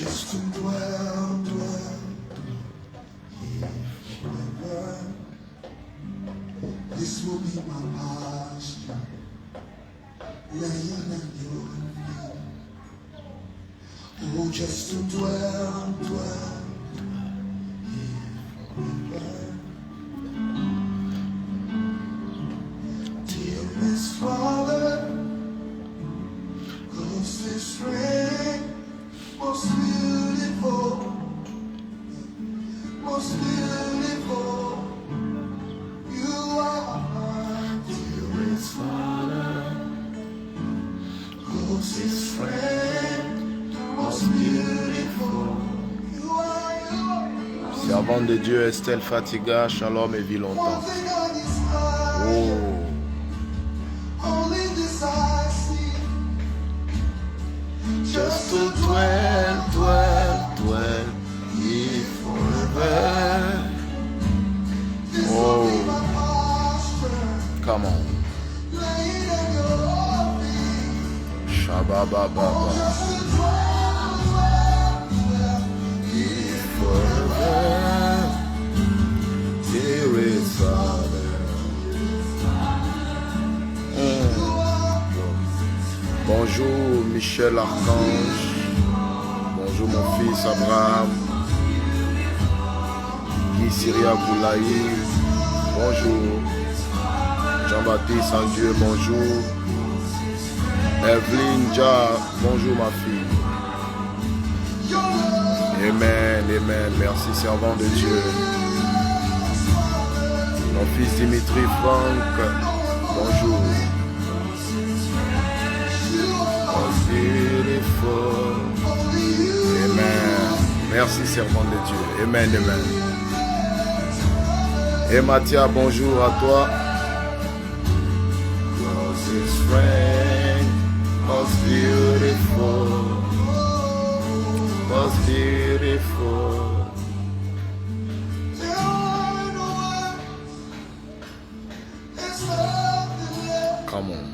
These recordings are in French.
just to dwell here forever. This will be my posture, laying at your feet. Oh, just to dwell here forever. Dearest Father, closest friend, most beautiful, you are. Dearest Father, closest friend, most beautiful, you are. Servante de Dieu Estelle Fatiga, shalom et vie longtemps. Oh. Just to dwell here forever. Oh, come on. Shabba-ba-ba-ba. Here forever. Dearest Father. Bonjour Michel Archange. Bonjour mon fils Abraham. Guy Syria Boulaï. Bonjour. Jean-Baptiste Sandieu, bonjour. Evelyne Ja, bonjour ma fille. Amen, amen. Merci servant de Dieu. Mon fils Dimitri Franck, bonjour. Beautiful. Amen. Merci servant de Dieu. Amen, amen. Et Mathia, bonjour à toi. Closest friend, most beautiful, most beautiful. Come on.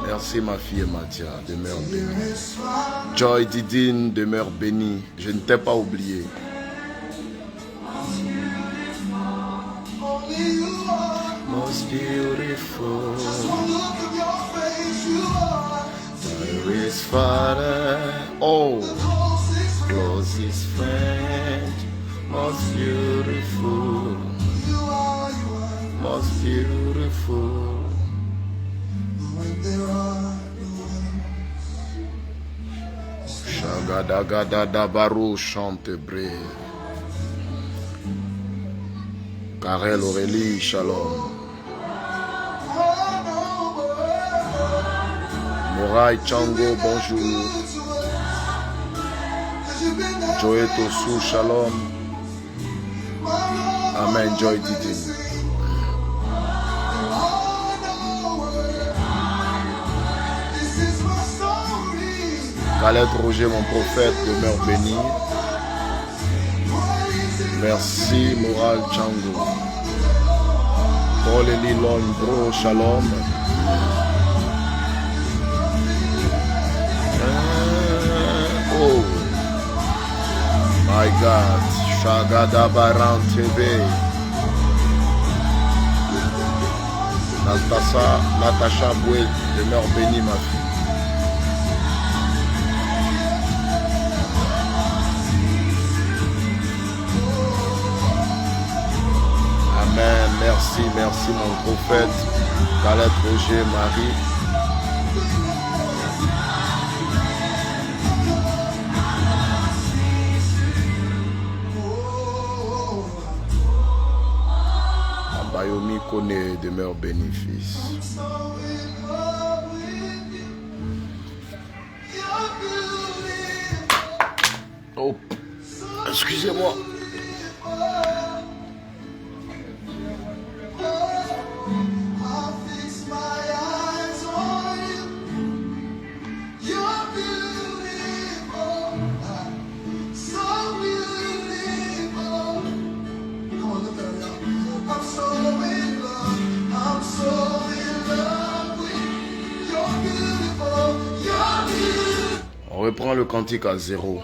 Merci ma fille Mathia, demeure bénie. Joy Didine, demeure bénie. Je ne t'ai pas oublié. Most beautiful, dearest Father, Oh, closest friend, most beautiful, most beautiful. Shagadagada Barou chante bré. Karel Aurélie, shalom. Moraï Chango, bonjour. Joey Tosu, shalom. Amen, Joy Didine. Khaled Roger, mon prophète, demeure béni. Merci, Moral Chango. Paul Eli Long, bro, shalom. My God. Shagada Baran TV. Natacha Boué, demeure bénie ma fille. Amen. Merci, merci mon prophète. Calette Roger, Marie. Abayomi connaît, demeure bénéfice. Oh, excusez-moi. On reprend le cantique à 0.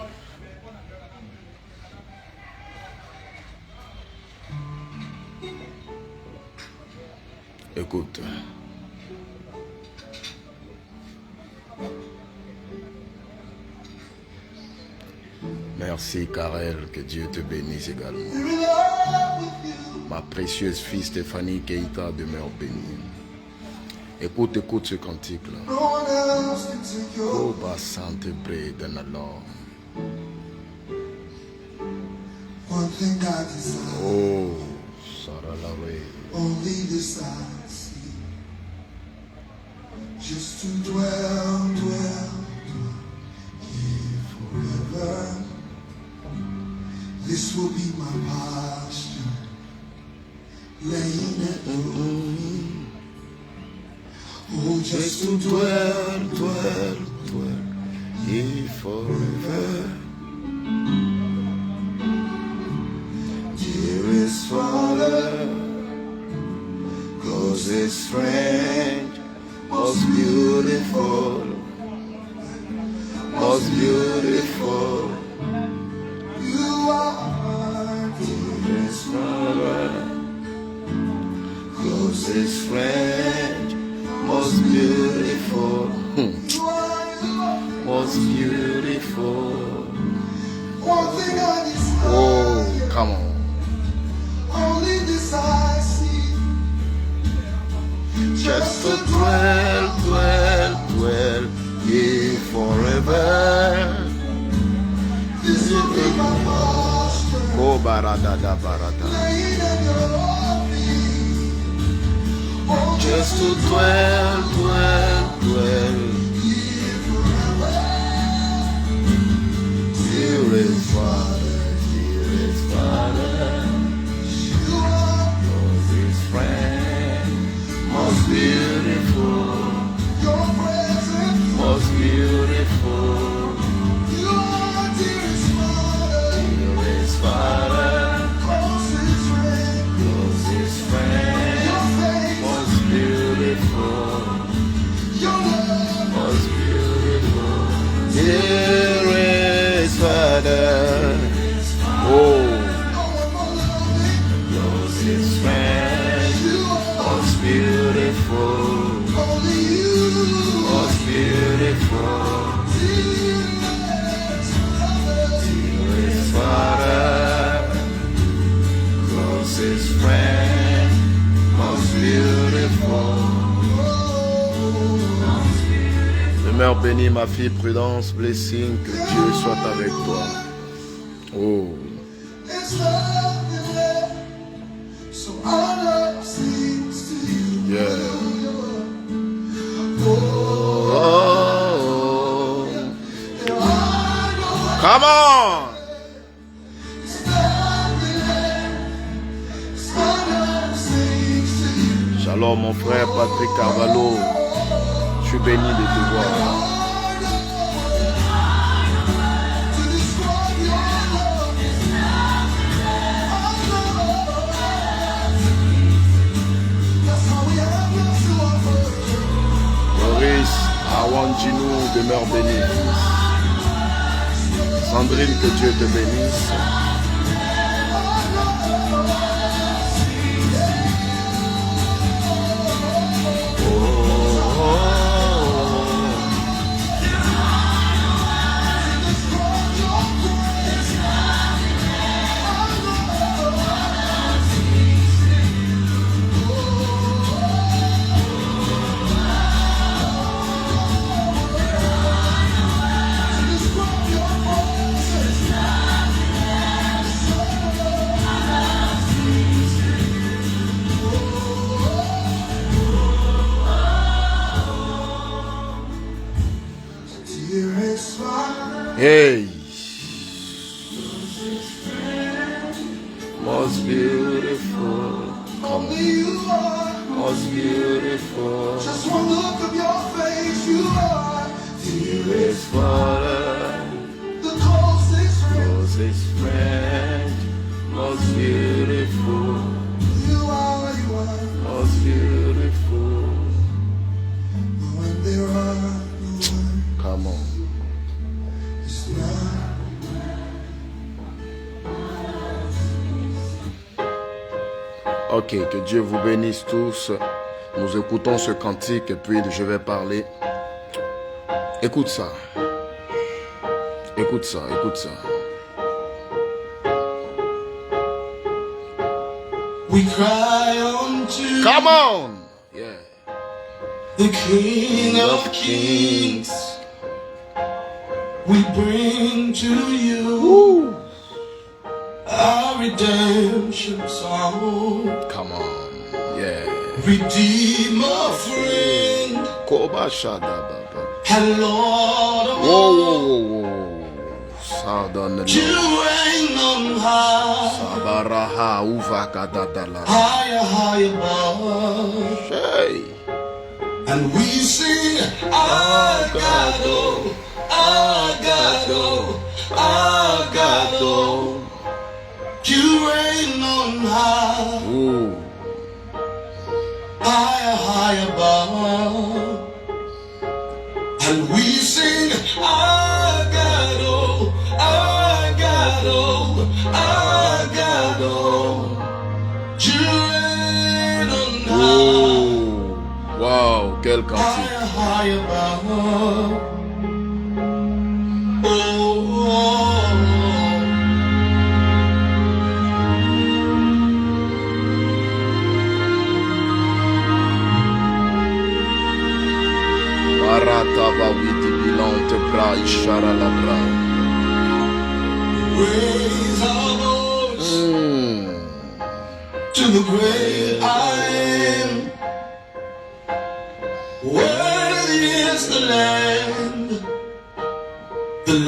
Écoute. Merci Karel, que Dieu te bénisse également. Ma précieuse fille Stéphanie Keita demeure bénie. Écoute, écoute ce cantique-là. Oh, Basante Bre de Nalor. Oh, Saralawe. Only this I see, just to dwell here forever. This will be my posture, laying at your feet. Oh, Just to dwell here forever. Dearest Father, closest friend, Most beautiful, most beautiful. you are dearest Father, closest friend, most beautiful, most beautiful. one thing I desire. Oh, come on. Only this I see, Just to dwell here forever. this will be my posture, Oh, barada da barada. laying at your feet. Oh, Just to dwell here forever. dearest Father, dearest Father, You are closest friend, most beautiful, your presence. most beautiful, You are dearest Father, dearest Father, closest friend. closest friend, Your face, most beautiful, your love. most beautiful, dearest Father, oh, No one more loving. closest friend, You are most beautiful, only you. most beautiful, Dearest Father, dearest Father, closest friend, most beautiful. Demeure bénie ma fille Prudence, blessing, que Dieu soit avec toi. Oh, there's nothing left, so our love sings to you. yeah. Oh, Oh, there are no come on. there's nothing left, so our love sings to you. Shalom mon frère Patrick Carvalho. Je suis béni de te voir. To describe your love, that's how we have love to offer. Maurice Awanjinou demeure béni. Sandrine, que Dieu te bénisse. Hey, most beautiful, come, most beautiful. Just one look of your face, you are Dearest Father, the closest friend. closest friend, most beautiful, You are, most beautiful. when there are no words, Come on. it's not. Ok, que Dieu vous bénisse tous. Nous écoutons ce cantique et puis je vais parler. Écoute ça. Écoute ça, écoute ça. We cry unto Come on! Yeah. the King of Kings. We bring to you our redemption song. Come on. Yeah. Redeemer, friend, Koba Shada Baba. and Lord of Wow, all. wow, wow, wow. Ça donne You le reign on high, Sabaraha Uvakadadala. higher, high above. Hey. And we sing, our God, oh, our God, oh, our God, oh. You reign on high, Ooh. higher, high above. And we sing, our God, oh, our God, oh, our God, oh. You reign on high, Ooh. Wow, quel cantique. higher, high above. Oh. Barataba witi bilante bra ishara la bra. Raise our voice to the great I am. Worthy is the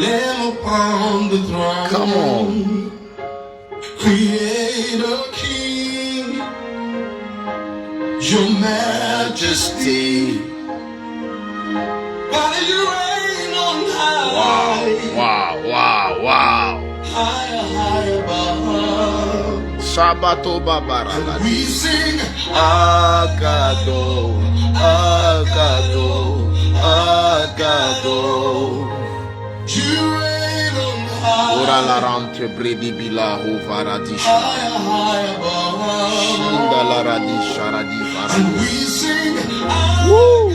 Lamb upon the throne. Come on. Creator, King, Your Majesty. Father, you reign on high. Wow, wow, wow. Higher, higher above. Sabato babara. We sing, Agado, agado, agado. you reign on high. Ora la rante bredi bilahu varadisha. Higher, higher above. Shinda la radisha And radivaradu. we sing, Woo!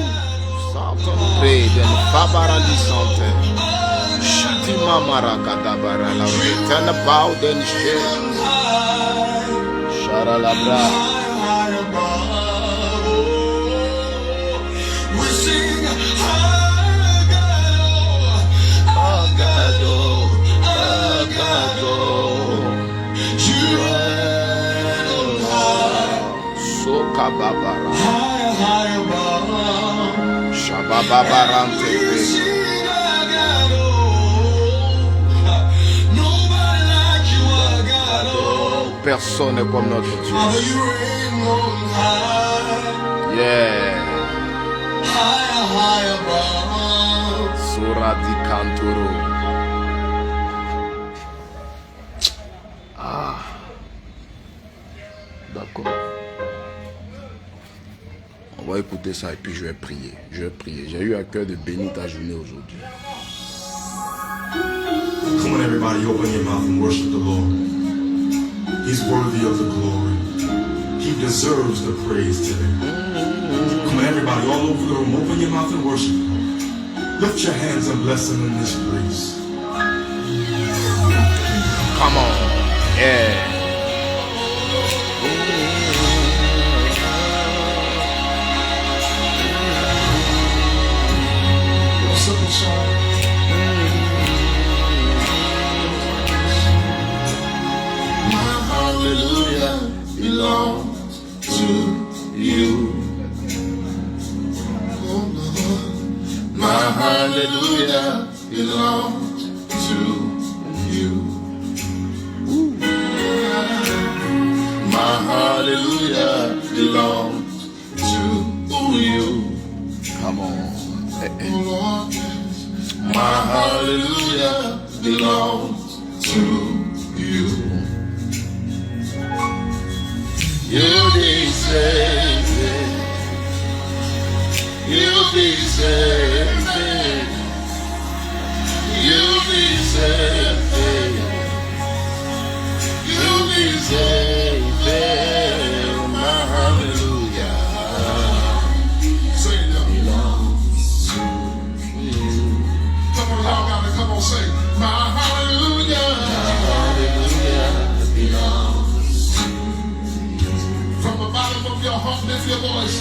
Satan prayed and Fabara disante. Shiti mamara kadabara la return about and share. Shara la bra. higher above. We sing, Agado, Agado. you reign on high. Soka babara. Higher, higher above. Shababarante. We sing, Agado. Nobody like you, Agado. Personne n'est comme notre Dieu. Father, you reign on high. Yeah. Higher, higher above. Sura di Cantoro. Ah. D'accord. On va écouter ça et puis je vais prier. Je vais prier. J'ai eu à cœur de bénir ta journée aujourd'hui. Come on, everybody, open your mouth and worship the Lord. He's worthy of the glory. He deserves the praise today. Come on, everybody, all over the room, open your mouth and worship Him. Lift your hands and bless Him in this place. Come on. Yeah. A simple song. My hallelujah belongs to you. Oh Lord, my hallelujah belongs to you. My hallelujah belongs to you. Come on. Oh Lord, my hallelujah belongs to you. You deserve it. You deserve it. You deserve it. You deserve it. My hallelujah belongs to you. Come on, y'all gotta come on, say, my hallelujah. My hallelujah belongs to you. From the bottom of your heart, lift your voice.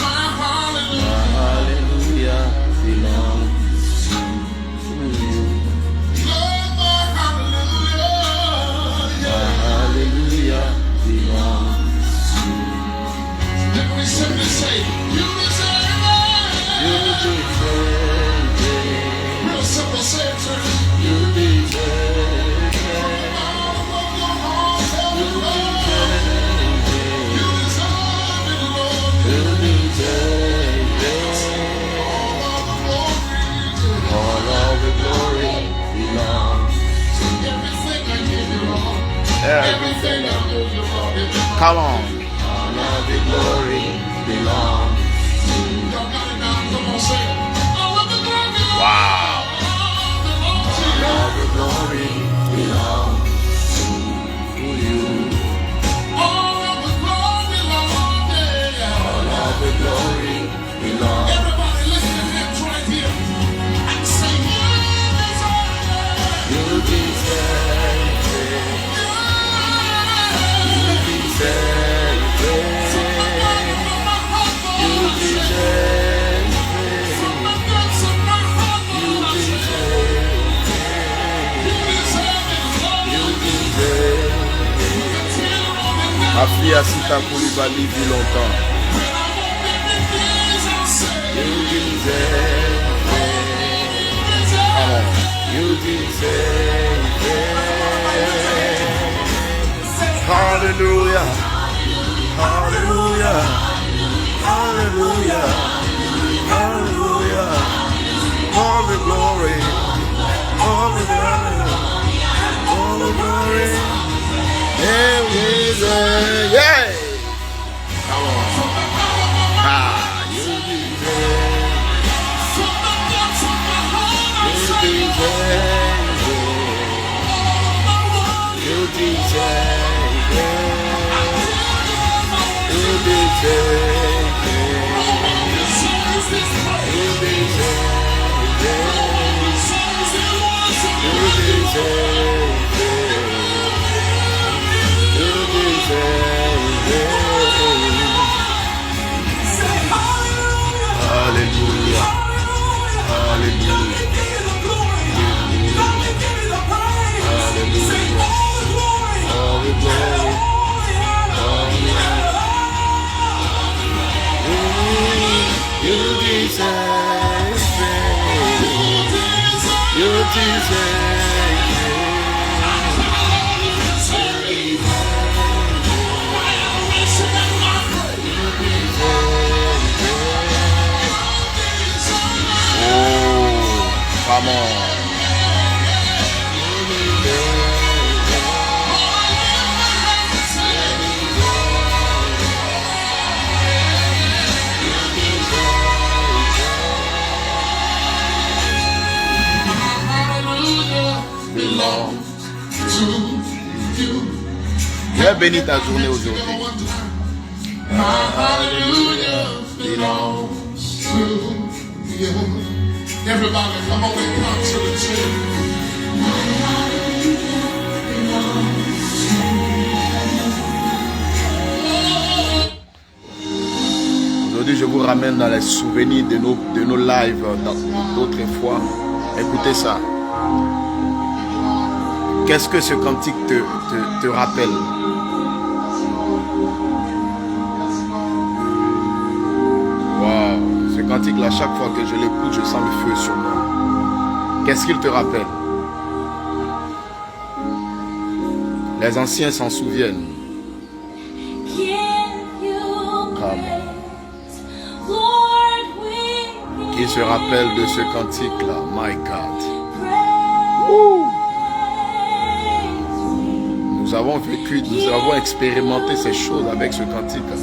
My hallelujah. My hallelujah belongs to you. Lord, my hallelujah. My hallelujah belongs to you. Then we simply say, you deserve it. You deserve it. Real simple, say it, church. You deserve it. From the bottom of your heart, tell the Lord. You deserve it, Lord. You deserve it. All of the glory belongs to you. Everything I give you, Lord. Everything I give you, Lord. Come on. All of the glory belongs to you. Y'all got it now? Come on, say it. All of the glory belongs. Wow. All of the glory belongs to you. All of the glory belongs. Yeah. All of the glory belongs. Everybody listen to him right here and say, you deserve it. You deserve it. You deserve it. You deserve it. From the depths of my heart, you deserve it. You deserve it, Lord. You deserve it. Ma fille Asita Koulibaly dit longtemps. When I walk in the days, I say, You deserve it. Come on. You deserve it. Hallelujah. Hallelujah. Hallelujah. Hallelujah. All the glory. All the glory. All the glory. Yeah, we deserve. Yeah. Come on. Ah, you deserve. from the depths of my heart, I You say, deserve it. You deserve it. You deserve it. You deserve it. You deserve it. You deserve it. Hallelujah. Hallelujah. All the glory. You deserve it. You deserve Oh, come on. J'ai béni ta journée aujourd'hui. Hallelujah belongs to you. Everybody, come on and come to the tune. Aujourd'hui, je vous ramène dans les souvenirs de nos lives d'autres fois. Écoutez ça. Qu'est-ce que ce cantique te rappelle? Wow, ce cantique-là, chaque fois que je l'écoute, je sens le feu sur moi. Qu'est-ce qu'il te rappelle? Les anciens s'en souviennent. Qui se rappelle de ce cantique-là? My God. Ouh. Nous avons vécu, nous avons expérimenté ces choses avec ce cantique-là.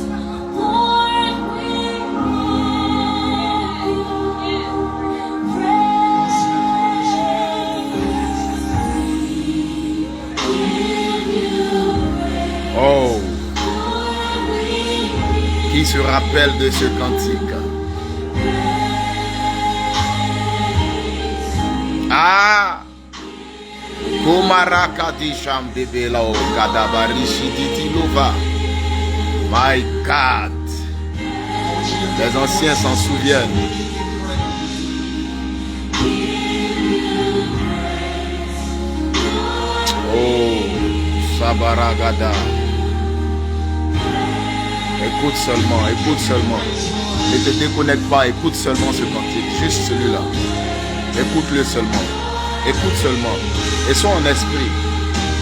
Oh. Qui se rappelle de ce cantique? Ah, my God, les anciens s'en souviennent. Oh, Sabaragada. Écoute seulement. Ne te déconnecte pas, écoute seulement ce cantique, juste celui-là. Écoute-le seulement. Écoute seulement. Et sois en esprit.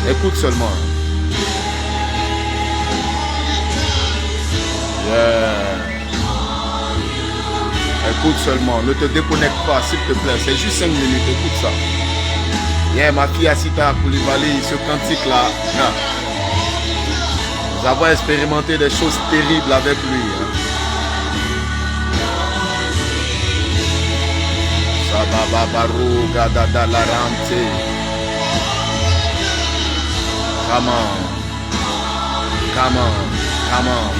Écoute seulement. Yeah. Écoute seulement. Ne te déconnecte pas, s'il te plaît. C'est juste 5 minutes. Écoute ça. Yeah, ma fille Asita Koulibaly, ce cantique-là. Nous avons expérimenté des choses terribles avec lui. Bababaru gadada la rante. Come on.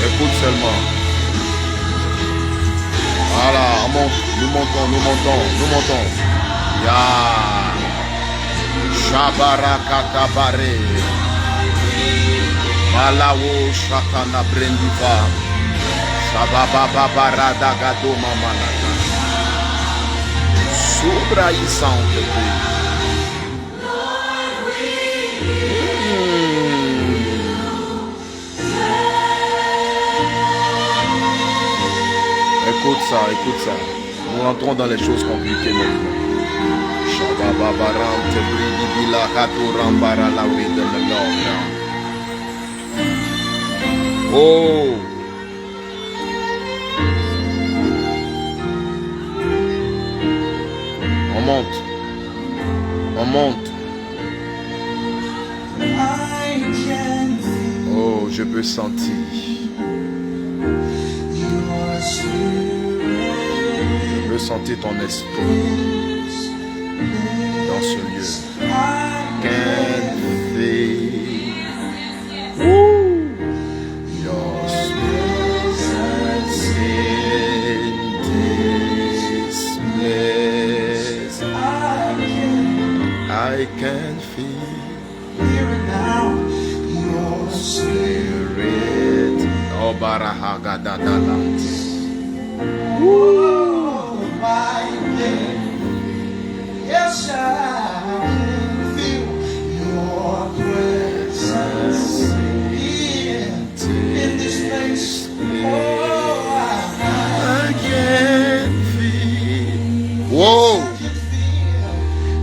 Écoute seulement. Voilà, on monte, nous montons. Ya Shabarakakabare Malawo Shakana Brendiva Sababababara gado mamanaka. Sobra e santo. Écoute ça. Nous rentrons dans les choses compliquées maintenant. Shabababarante bridibila katurambara la vida de l'homme. Oh. On monte. Oh, je peux sentir. Je peux sentir ton esprit dans ce lieu. Can feel your presence in this place. I can feel your spirit. Oh, Barahagadadalant. Yes, I can feel your presence in this place. Oh, I can feel. Whoa!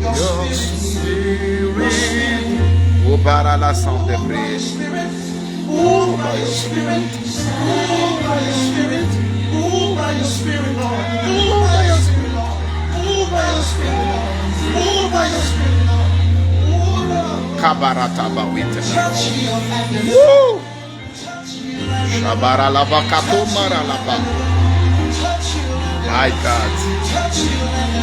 Your spirit. Oh, para la santé prise. Move by your spirit. Move by your spirit. Move by your spirit, Lord. Move by your spirit, Lord. Move by your spirit, Lord. Move by your spirit, Lord. Move, Lord. Kabarata bawite. Touch you and Woo! Shabara lava kato mara lava. touch you. My God. Touch you and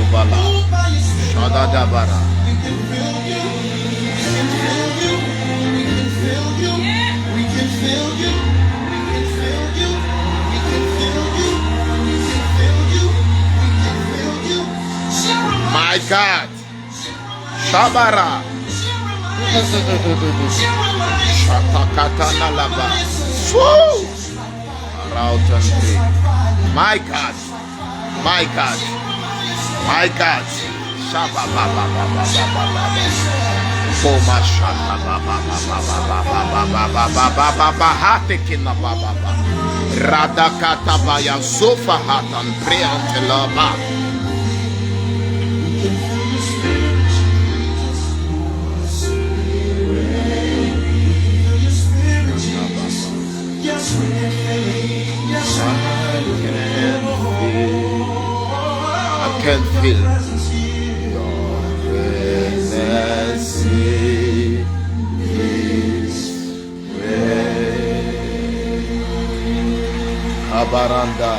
Obala. move by your spirit. Shadadabara. We can feel you. feel you. We can feel you. We can feel you. We can feel you. We can feel you. My God. Shabara. Shatakatana laba. Woo! Around and pray. My God. My God. My God. Shababababababababa. Koma shatabababababababababababa. Hatekina bababa. Radakatabaya sofa hatan preantelaba. I can feel your presence is where. Abaranda.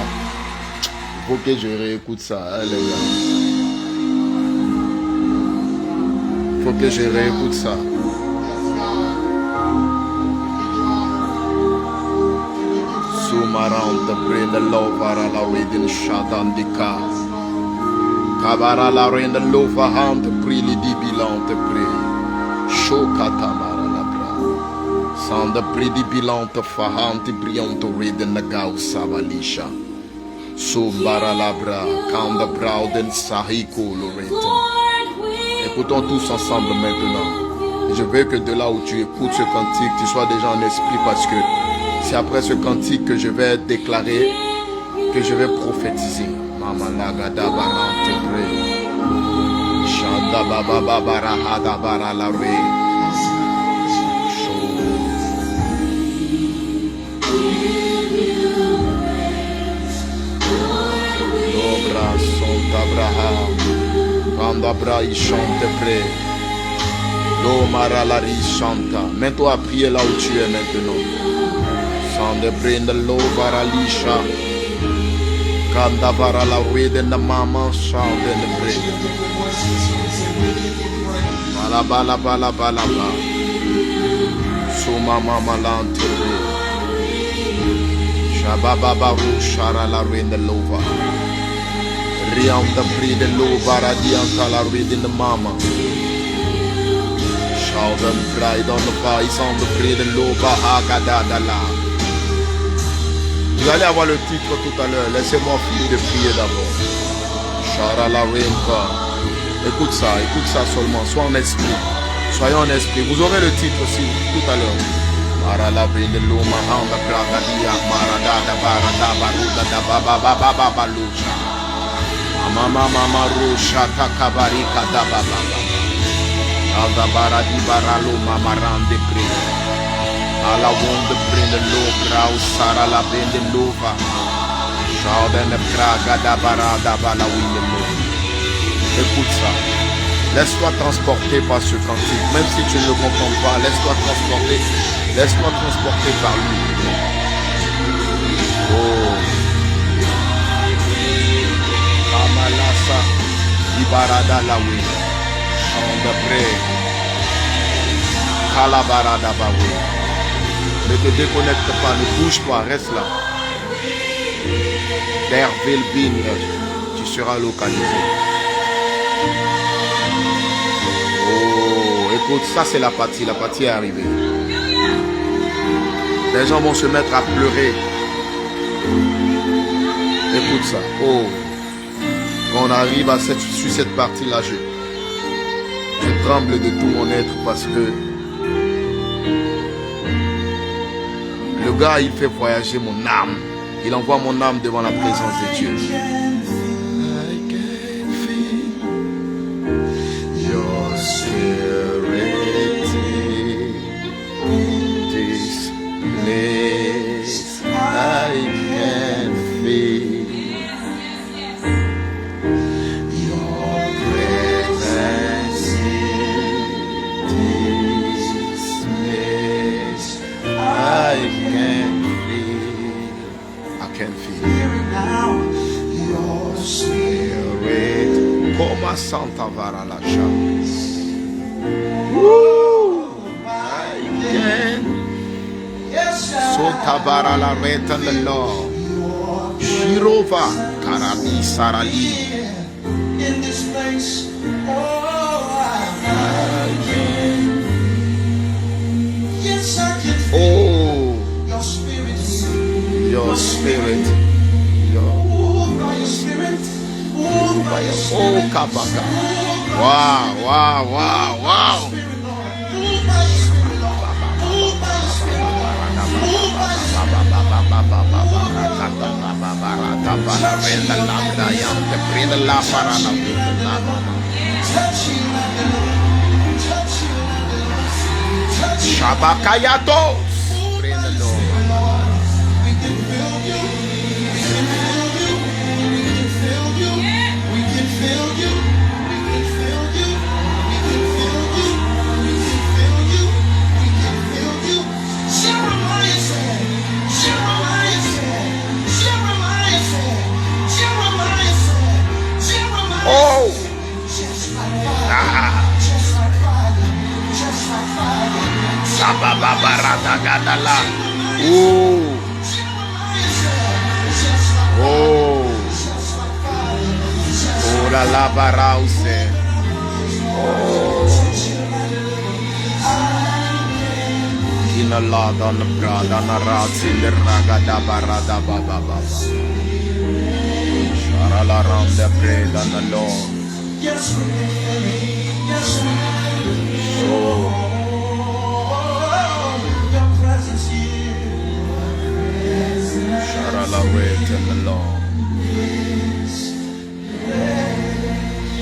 Il faut que je réécoute ça, hein, les gars. Il faut que je réécoute ça. Sumarante prende l'ovara la reading shatandika. Kabara la reine l'ova hante pri li di bilante pri. Shokatamara la bra. Sande pri di bilante fahante briante reading na gau sabalisha. Sumbara la bra. Kanda brauden sahiko lorette. Écoutons tous ensemble maintenant. Et je veux que de là où tu écoutes ce cantique, tu sois déjà en esprit parce que c'est après ce cantique que je vais déclarer, que je vais prophétiser. Mama lagada barante pre. Shanda baba babara hada bara la re. Dobra sonta braha. Kanda bra chante pre. Lo mara la ri chanta. Mets-toi à prier là où tu es maintenant. Sande prende lo varalisha. Kanda vara la rede na mama sande ne prende. Bala bala bala bala bala. Suma mama lante. Shababa baru shara la rede lova. Rianda prende lo varadianta la rede na mama. Shalden pride on the fire, sande prende lo bahagada. Vous allez avoir le titre tout à l'heure. Laissez-moi finir de prier d'abord. Shara la Renka. Écoute ça seulement. Sois en esprit. Soyons en esprit. Vous aurez le titre aussi tout à l'heure. Mara la Rende Loma Hanga Bragadia Marada Barada Baruda da Baba Baba Baba Lucha. Mama Mama Rusha Takabarika da Baba. Alda Baradi Baralo Mama Rande Pri. Alla wonde prende l'obra, usara la bende l'ova. Jordan praga da barada bala winde. Écoute ça. Laisse-toi transporter par ce cantique. Même si tu ne le comprends pas, laisse-toi transporter. Laisse-toi transporter par lui. Oh. Kamalasa. Ibarada la winde. Chante près. Kalabarada bawe. Ne te déconnecte pas, ne bouge pas, reste là. Dervelbin, tu seras localisé. Oh, écoute, ça c'est la partie est arrivée. Les gens vont se mettre à pleurer. Écoute ça. Oh, quand on arrive sur cette partie-là, je tremble de tout mon être parce que le gars, il fait voyager mon âme. Il envoie mon âme devant la présence de Dieu. I can feel your spirit in this place. I can feel your presence in this place. I can feel your spirit. Como Santa Vara la chave. I can Sotabara la reta de l'or. Shirova Karami Sarali. In this place, yes, I can feel Oh, your spirit. your spirit. Move by your spirit. Move by your spirit. Oh, Kabaka. Wow, wow, wow, wow. Move by your spirit, Lord. Move by your spirit. Move by your spirit. Touch you, touch you, touch you. Shabakayato. We can feel you. We can feel you. We can feel you. We can feel you. We can feel you. We can feel you. We can feel you. We can feel you. Jeremiah said. Jeremiah said. Jeremiah said. Jeremiah said. Jeremiah Oh. said. Just like fire. Just like fire. Just like fire. Sababarata gadala. Oh. Oh. Oh la la barause. Oh. Kina la dan brada na razi le raga da barada baba baba. Shara la ram de preda na lo. Yes, yes, Oh. your presence here. Shara la wete na lo.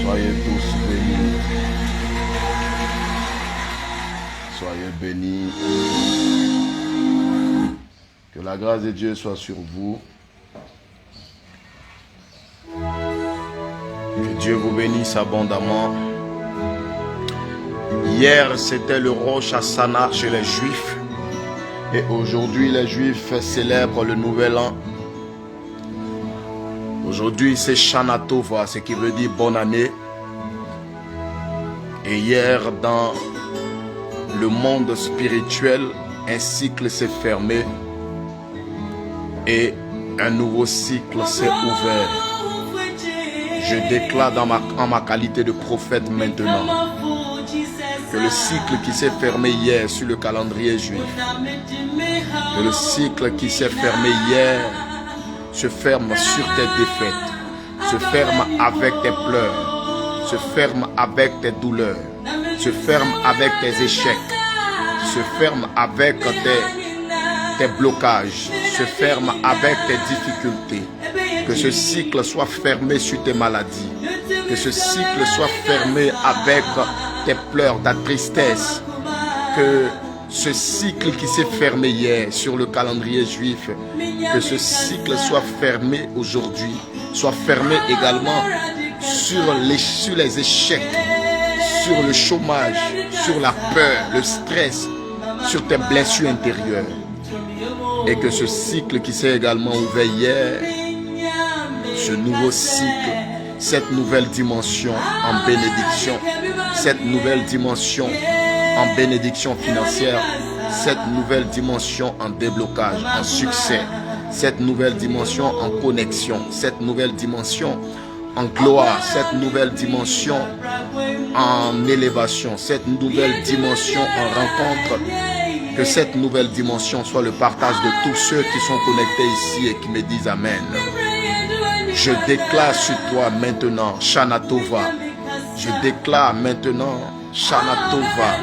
Soyez tous bénis. Soyez bénis. Que la grâce de Dieu soit sur vous. Que Dieu vous bénisse abondamment. Hier, c'était le Rosh Hashanah chez les Juifs. Et aujourd'hui, les Juifs célèbrent le Nouvel An. Aujourd'hui, c'est Shana Tova, ce qui veut dire bonne année. Et hier, dans le monde spirituel, un cycle s'est fermé et un nouveau cycle s'est ouvert. Je déclare en ma qualité de prophète maintenant que le cycle qui s'est fermé hier sur le calendrier juif, que le cycle qui s'est fermé hier se ferme sur tes défaites, se ferme avec tes pleurs, se ferme avec tes douleurs, se ferme avec tes échecs, se ferme avec tes blocages, se ferme avec tes difficultés. Que ce cycle soit fermé sur tes maladies, que ce cycle soit fermé avec tes pleurs, ta tristesse, que ce cycle qui s'est fermé hier sur le calendrier juif, que ce cycle soit fermé aujourd'hui, soit fermé également sur les échecs, sur le chômage, sur la peur, le stress, sur tes blessures intérieures. Et que ce cycle qui s'est également ouvert hier, ce nouveau cycle, cette nouvelle dimension en bénédiction, cette nouvelle dimension en bénédiction financière, cette nouvelle dimension en déblocage, en succès, cette nouvelle dimension en connexion, cette nouvelle dimension en gloire, cette nouvelle dimension en élévation, cette nouvelle dimension en rencontre. Que cette nouvelle dimension soit le partage de tous ceux qui sont connectés ici et qui me disent Amen. Je déclare sur toi maintenant Shana Tova. Je déclare maintenant Shana Tova.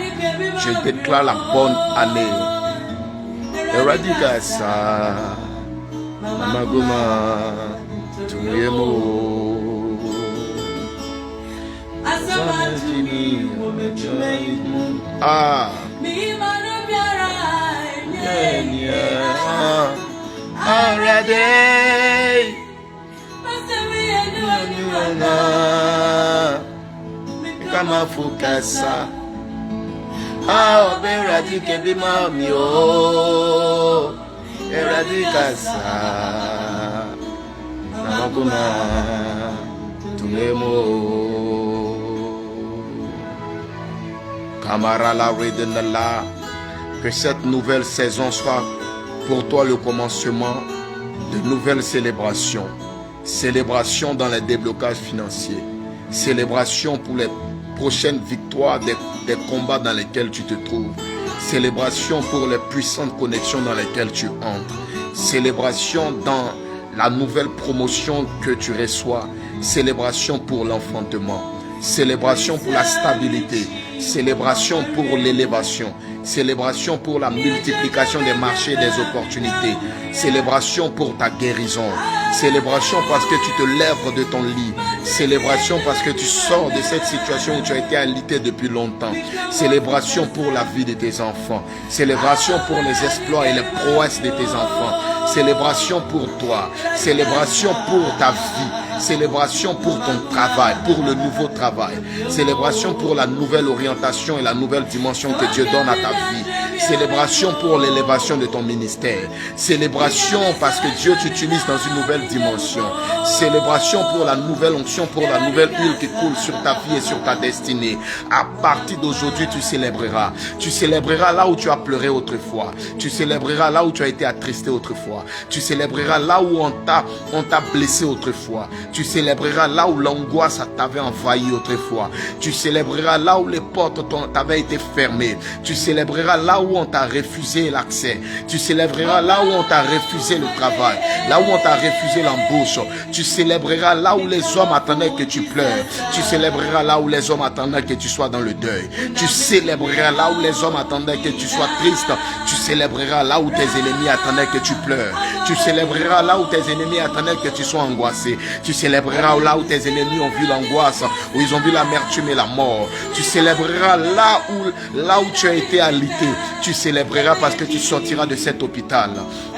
Je déclare la bonne année. Eradika sa Maguma Tumyemo Ah already kama fukasa eradike bi mami o eradikasa namakuna tumemo Kamara la redenala. Que cette nouvelle saison soit pour toi le commencement de nouvelles célébrations. Célébration dans les déblocages financiers. Célébration pour les prochaines victoires des combats dans lesquels tu te trouves. Célébration pour les puissantes connexions dans lesquelles tu entres. Célébration dans la nouvelle promotion que tu reçois. Célébration pour l'enfantement. Célébration pour la stabilité. Célébration pour l'élévation. Célébration pour la multiplication des marchés et des opportunités. Célébration pour ta guérison. Célébration parce que tu te lèves de ton lit. Célébration parce que tu sors de cette situation où tu as été alité depuis longtemps. Célébration pour la vie de tes enfants. Célébration pour les exploits et les prouesses de tes enfants. Célébration pour toi. Célébration pour ta vie. Célébration pour ton travail, pour le nouveau travail. Célébration pour la nouvelle orientation et la nouvelle dimension que Dieu donne à ta vie. Célébration pour l'élévation de ton ministère. Célébration parce que Dieu t'utilise dans une nouvelle dimension. Célébration pour la nouvelle onction, pour la nouvelle huile qui coule sur ta vie et sur ta destinée. À partir d'aujourd'hui, tu célébreras. Tu célébreras là où tu as pleuré autrefois. Tu célébreras là où tu as été attristé autrefois. Tu célébreras là où on t'a blessé autrefois. Tu célébreras là où l'angoisse t'avait envahi autrefois. Tu célébreras là où les portes t'avaient été fermées. Tu célébreras là où on t'a refusé l'accès. Tu célébreras là où on t'a refusé le travail. Là où on t'a refusé l'embauche. Tu célébreras là où les hommes attendaient que tu pleures. Tu célébreras là où les hommes attendaient que tu sois dans le deuil. Tu célébreras là où les hommes attendaient que tu sois triste. Tu célébreras là où tes ennemis attendaient que tu pleures. Tu célébreras là où tes ennemis attendaient que tu sois angoissé. Tu célébreras là où tes ennemis ont vu l'angoisse, où ils ont vu l'amertume et la mort. Tu célébreras là où tu as été alité. Tu célébreras parce que tu sortiras de cet hôpital.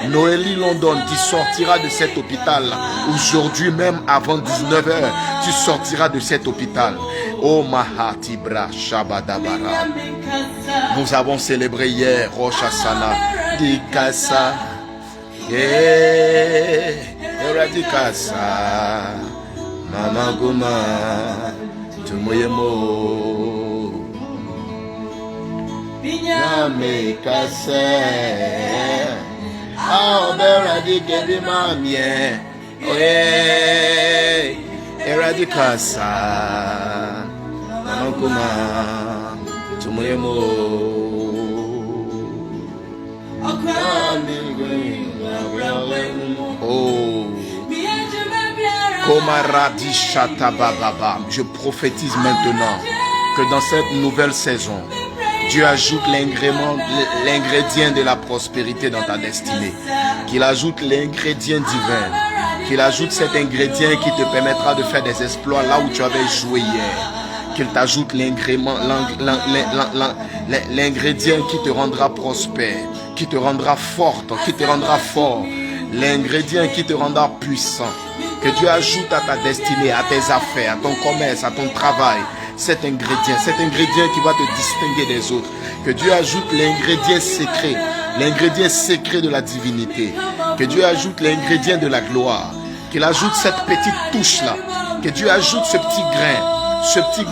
Noélie London, tu sortiras de cet hôpital. Aujourd'hui même avant 19h, tu sortiras de cet hôpital. Oh Mahatibra Shabadabara. Nous avons célébré hier Rosh Hashanah. Dikasa. Eradikasa. Mama Guma. Tumoyemo. Binyame kase. Eradike bimamie. Oye. Eradikasa. Mama Guma. Tumoyemo. Oh, Komaradi Shatabababa. Je prophétise maintenant que dans cette nouvelle saison, Dieu ajoute l'ingrédient de la prospérité dans ta destinée. Qu'il ajoute l'ingrédient divin. Qu'il ajoute cet ingrédient qui te permettra de faire des exploits là où tu avais joué hier. Qu'il t'ajoute l'ingrédient qui te rendra prospère, qui te rendra forte, qui te rendra fort. L'ingrédient qui te rendra puissant. Que Dieu ajoute à ta destinée, à tes affaires, à ton commerce, à ton travail, cet ingrédient qui va te distinguer des autres. Que Dieu ajoute l'ingrédient secret de la divinité. Que Dieu ajoute l'ingrédient de la gloire. Qu'il ajoute cette petite touche-là. Que Dieu ajoute ce petit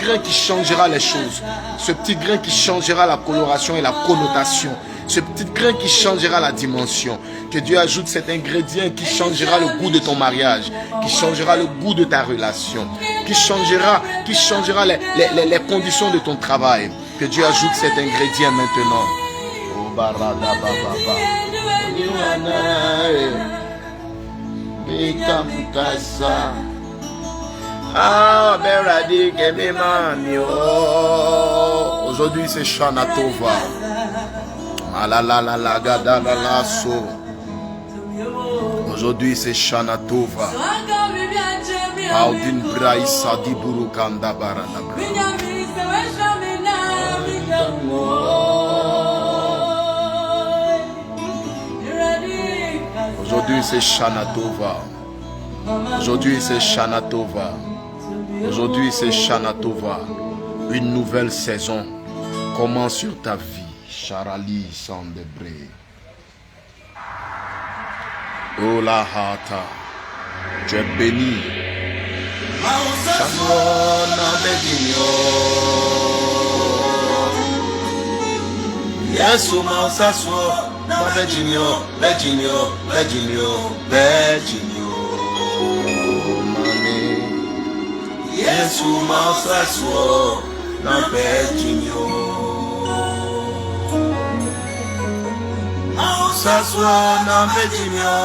grain qui changera les choses. Ce petit grain qui changera la coloration et la connotation. Ce petit grain qui changera la dimension. Que Dieu ajoute cet ingrédient qui changera le goût de ton mariage, qui changera le goût de ta relation, qui changera les conditions de ton travail. Que Dieu ajoute cet ingrédient maintenant. Oh, barada baba. Aujourd'hui c'est Shana Tova. Aujourd'hui c'est Shana Tova. Audin Braïsa di Burukanda Baranabra. Aujourd'hui c'est Shana Tova. Aujourd'hui c'est Shana Tova. Aujourd'hui c'est Shana Tova. Une nouvelle saison commence sur ta vie. Charali Sandebré. Oh la hata. Tu es béni. Yes, na Virginio, Virginio, Virginio, Virginio. Mami, Yesu masaswo na Virginio. Masaswo na Virginio.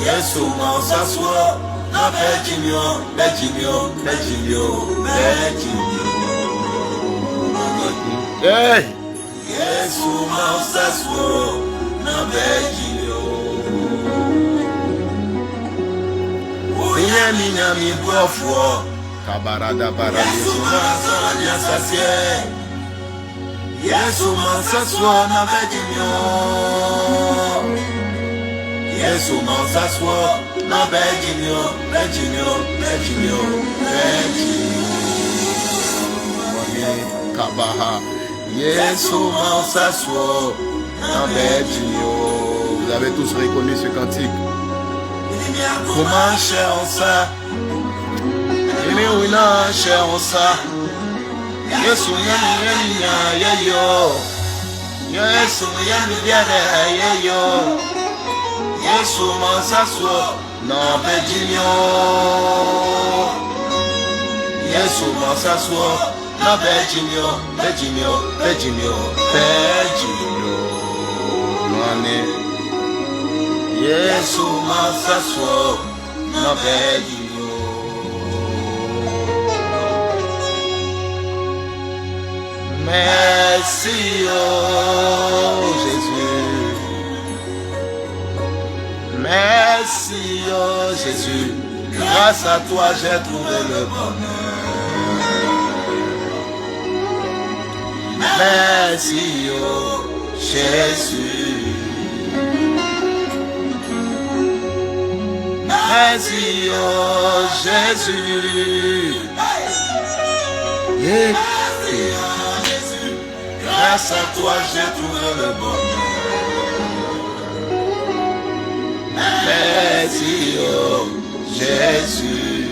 Yesu masaswo na Virginio, Virginio, Virginio, Virginio. Hey! Yesu masaswo na Virginio. Oye minyami bofo kabarada bara Yesu masaswo sasye. Yesu masaswo na Virginio. Yesu masaswo na Virginio, Virginio, Virginio, Virginio. Kabaha. Yesu masaswo na Virginio. Vous avez tous reconnu ce cantique. Comment cher on ça? Emi wina cher on ça. Yesu yami yo. Yesu yami biade yo. Yesu masaswo na Virginio. Yesu masaswo na Virginio, Virginio, Virginio, Virginio. Mane. Yesu masaswo na Virginio. Merci oh Jésus. Merci oh Jésus. Grâce à toi j'ai trouvé le bonheur. Merci oh Jésus. Merci oh Jésus. Yeah. Grâce à toi j'ai trouvé le bonheur. Merci oh Jésus.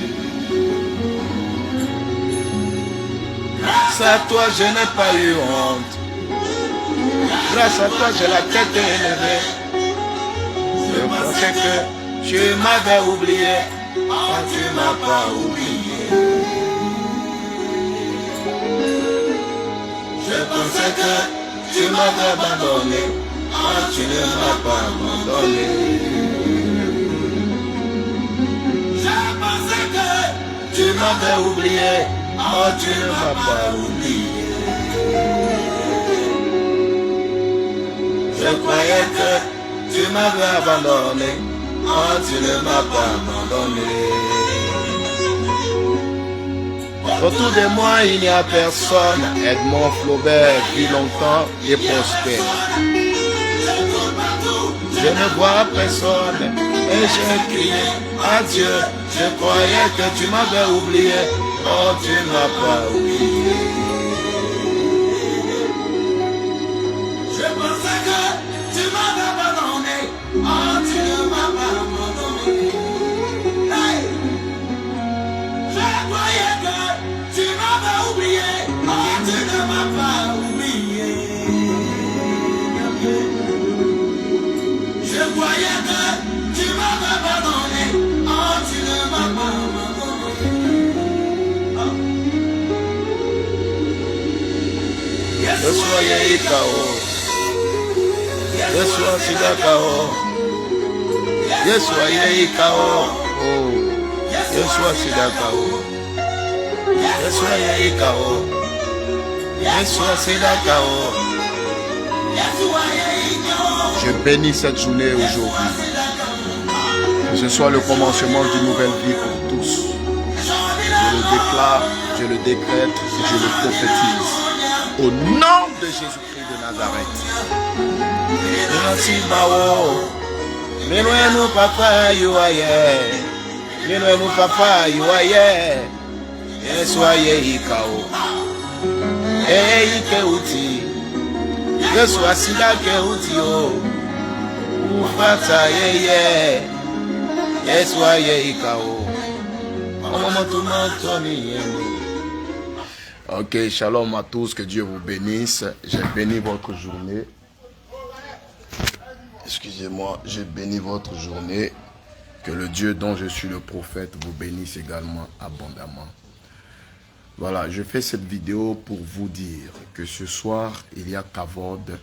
Grâce à toi je n'ai pas eu honte. Grâce à toi j'ai la tête élevée. Je pensais que tu m'avais oublié. Oh, tu m'as pas oublié. Je pensais que tu m'avais abandonné. Oh, tu ne m'as pas abandonné. Je pensais que tu m'avais oublié. Oh, tu ne m'as pas oublié. Je croyais que tu m'avais abandonné. Oh, tu ne m'as pas abandonné. Autour de moi, il n'y a personne. Edmond Flaubert vit longtemps et prospère. Je ne vois personne et j'ai crié à Dieu. Je croyais que tu m'avais oublié. Oh, tu ne m'as pas oublié. Je pensais que tu m'avais abandonné. Oh, tu ne m'as pas abandonné. Hey. Je croyais que tu m'avais oublié. Oh, tu ne m'as pas oublié. Je croyais que tu m'avais abandonné. Oh, tu ne m'as pas abandonné. Yesu ayeikao. Yesu asidakao. Yesu ayeikao. Oh. Yesu asidakao. Yesu ayeikao. Yesu asidakao. Je bénis cette journée aujourd'hui. Que ce soit le commencement d'une nouvelle vie pour tous. Je le déclare, je le décrète et je le prophétise. Au nom de Jésus-Christ de Nazareth. Merci Bao. Nous papa yoaye. Nous papa yoaye. Et soyez ikao. Et ike uti. Et sois sida ke uti o. Ufata yeye. Et soyez ikao. Maman tout m'entendait. Ok, shalom à tous, que Dieu vous bénisse. J'ai béni votre journée. Excusez-moi, j'ai béni votre journée. Que le Dieu dont je suis le prophète vous bénisse également abondamment. Voilà, je fais cette vidéo pour vous dire que ce soir, il y a Kavod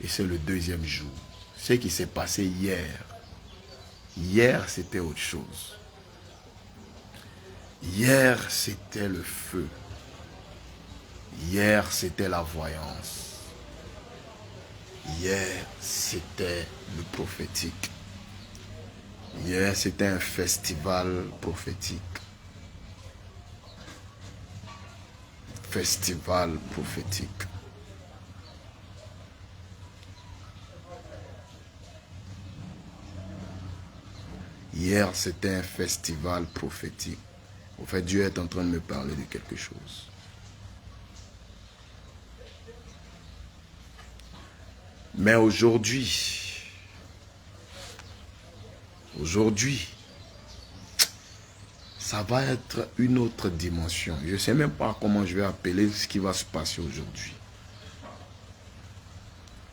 et c'est le deuxième jour. Ce qui s'est passé hier. Hier, c'était autre chose. Hier, c'était le feu. Hier, c'était la voyance. Hier, c'était le prophétique. Hier, c'était un festival prophétique. Festival prophétique. Hier, c'était un festival prophétique. En fait, Dieu est en train de me parler de quelque chose. Mais aujourd'hui, ça va être une autre dimension. Je ne sais même pas comment je vais appeler ce qui va se passer aujourd'hui.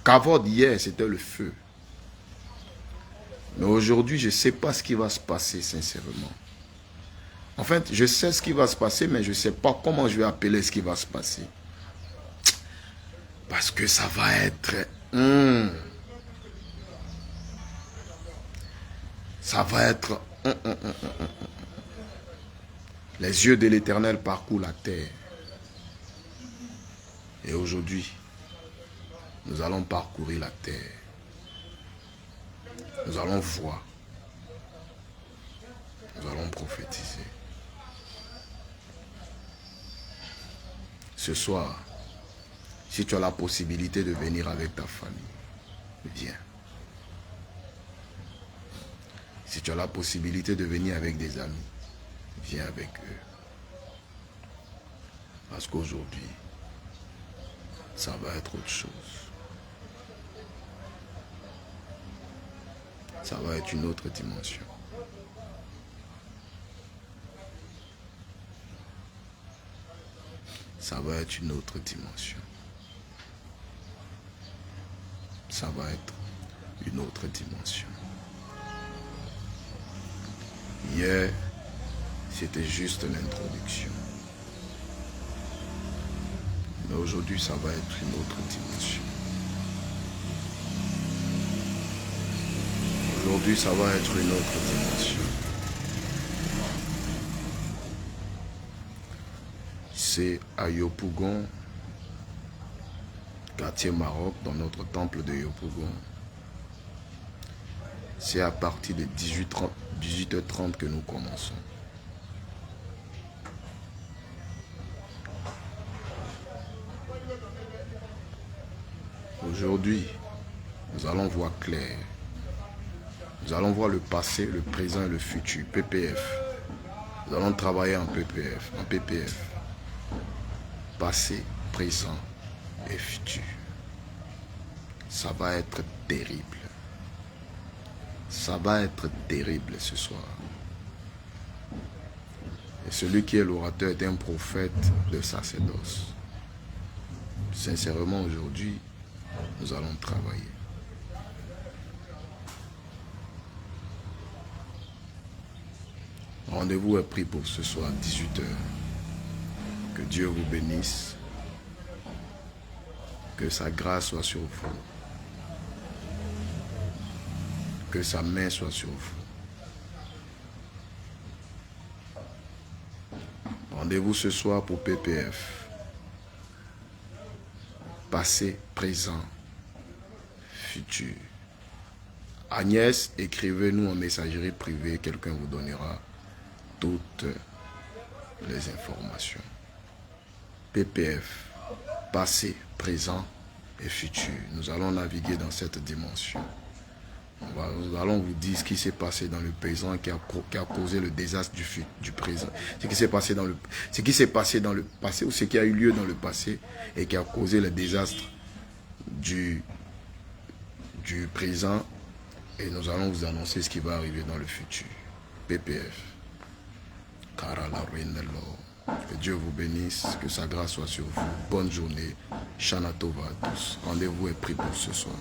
Kavod hier, c'était le feu. Mais aujourd'hui, je ne sais pas ce qui va se passer, sincèrement. En fait, je sais ce qui va se passer, mais je ne sais pas comment je vais appeler ce qui va se passer. Parce que ça va être... Ça va être... Les yeux de l'Éternel parcourent la terre. Et aujourd'hui, nous allons parcourir la terre. Nous allons voir. Nous allons prophétiser. Ce soir, si tu as la possibilité de venir avec ta famille, viens. Si tu as la possibilité de venir avec des amis, viens avec eux. Parce qu'aujourd'hui, ça va être autre chose. Ça va être une autre dimension. Ça va être une autre dimension. Ça va être une autre dimension. Hier, c'était juste l'introduction. Mais aujourd'hui, ça va être une autre dimension. Aujourd'hui, ça va être une autre dimension. C'est à Yopougon, quartier Maroc, dans notre temple de Yopougon. C'est à partir de 18h30 que nous commençons. Aujourd'hui, nous allons voir clair. Nous allons voir le passé, le présent et le futur. PPF. Nous allons travailler en PPF. Passé, présent et futur. Ça va être terrible. Ça va être terrible ce soir. Et celui qui est l'orateur est un prophète de sacerdoce. Sincèrement, aujourd'hui, nous allons travailler. Rendez-vous est pris pour ce soir, 18h. Que Dieu vous bénisse. Que sa grâce soit sur vous. Que sa main soit sur vous. Rendez-vous ce soir pour PPF. Passé, présent, futur. Agnès, écrivez-nous en messagerie privée. Quelqu'un vous donnera toutes les informations. PPF, passé, présent et futur. Nous allons naviguer dans cette dimension. Nous allons vous dire ce qui s'est passé dans le présent qui a causé le désastre du présent. Ce qui s'est passé dans le passé ou ce qui a eu lieu dans le passé et qui a causé le désastre du présent. Et nous allons vous annoncer ce qui va arriver dans le futur. PPF. Car à la reine de l'or, Que Dieu vous bénisse, que sa grâce soit sur vous. Bonne journée. Shana Tova à tous. Rendez-vous est pris pour ce soir.